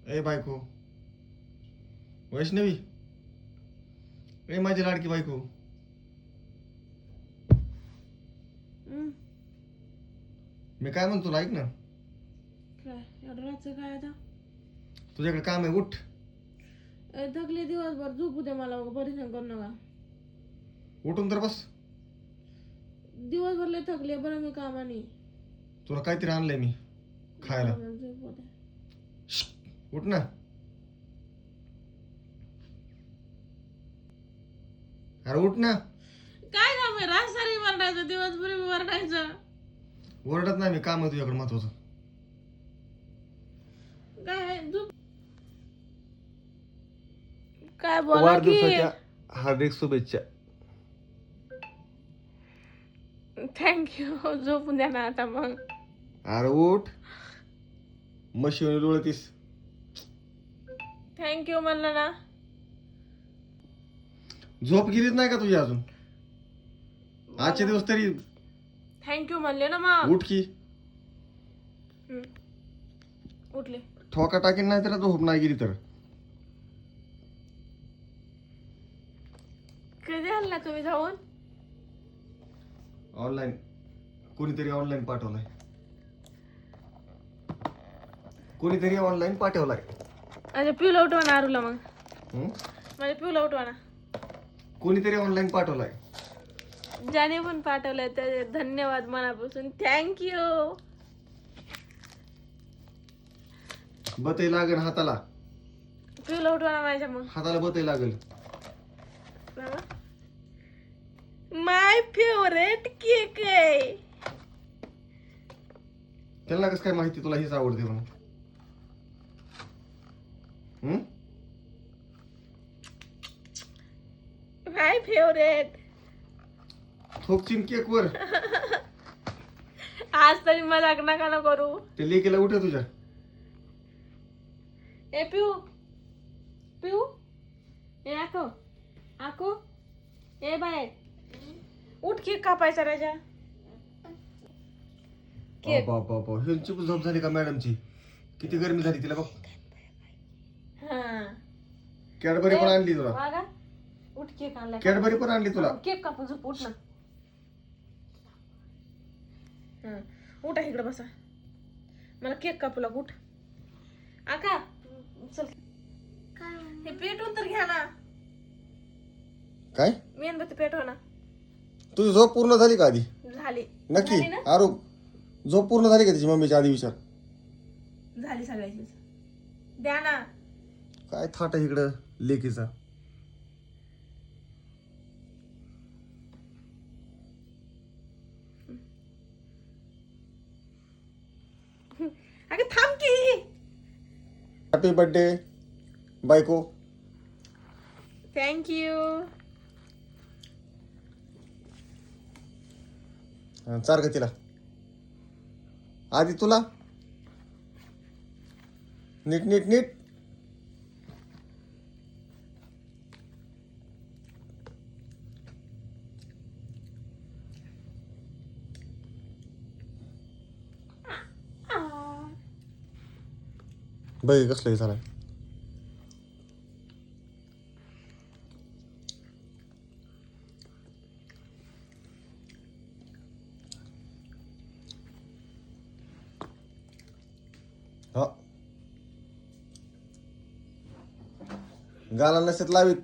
ए बायको, वैष्णवी, ए माझी लाडकी बायको. मी काय म्हणतो तुला, ऐक ना. काय एवढं रातचं काय आता? तुझ्याकडे काम आहे, उठ. थकले दिवसभर, झोपू दे मला, परेशान करू नका. उठून तर बस. दिवसभर लय थकले, बरं मी कामाने. तुला काहीतरी आणलंय मी खायला. झोपू दे. उठ ना. अरे उठ ना. काय काम आहे? रात सारी वरडायचं, दिवसभर वरडायचं. ओरडत नाही मी, काम आहे तुझ्याकडे महत्वाचं. काय झोप. काय बोला की? वाढदिवसाच्या हार्दिक शुभेच्छा. थँक्यू. झोपून द्या ना आता मग. अरे उठ, मशीन डोळतीस. थँक्यू म्हणलं ना. झोप गेलीच नाही का तुझी अजून? आजचे दिवस तरी थँक्यू म्हणले ना मग. उठ की. उठले. ठोका टाकीन नाही तर झोप नाही गेली तर. कधी आला तुम्ही जाऊन? ऑनलाईन कोणीतरी ऑनलाईन पाठवलाय. कोणीतरी ऑनलाईन पाठवलाय. अच्छा, पिऊला उठवा ना आरूला मग. हं? माझ्या पिऊला उठवा ना. कोणीतरी ऑनलाईन पाठवलाय. ज्याने पण पाठवलंय त्याचे धन्यवाद मनापासून. थँक्यू. बतही लागेल हाताला. पिऊला उठवा ना माझ्या मग. हाताला बतही लागेल. माय फेवरेट केक आहे. त्यांना कसं काय माहिती तुला हीच आवडते म्हणून? हं? माय फेवरेट. थोकचीन केक वर. आज तरी मजाक नका ना करू. ते लेकीला उठे तुझ्या. ए पिऊ, पिऊ, ए आको, आको, ए बाय, उठ केक कापायचा राजा. केक. बाबा ह्यांची पण झोप झाली का मॅडमची? किती गरमी झाली तिला बघ. हा. कॅडबरी पण आणली तुला. वागा. उठ केक आणला. कॅडबरी पण आणली तुला. केक कापून झोप. उठ ना. हा. उठा इकडे बसा. मला केक कापू लाग. उठ. आका चल. हे पेटवून तर घ्या ना. काय? मेणबत्ती पेटवा ना. तुझी झोप पूर्ण झाली का आधी? झाली. नक्की झाली ना? आरू, झोप पूर्ण झाली का तिची मम्मीच्या आधी विचार. झाली सगळ्याची. द्या ना. काय थाट आहे इकडं लेकीचा. अगं थांब की. हॅपी बर्थडे बायको. थँक्यू. चार का तिला आधी तुला. नीट नीट नीट. बघ कसलं हे झालंय. हा गाला नसत लावीत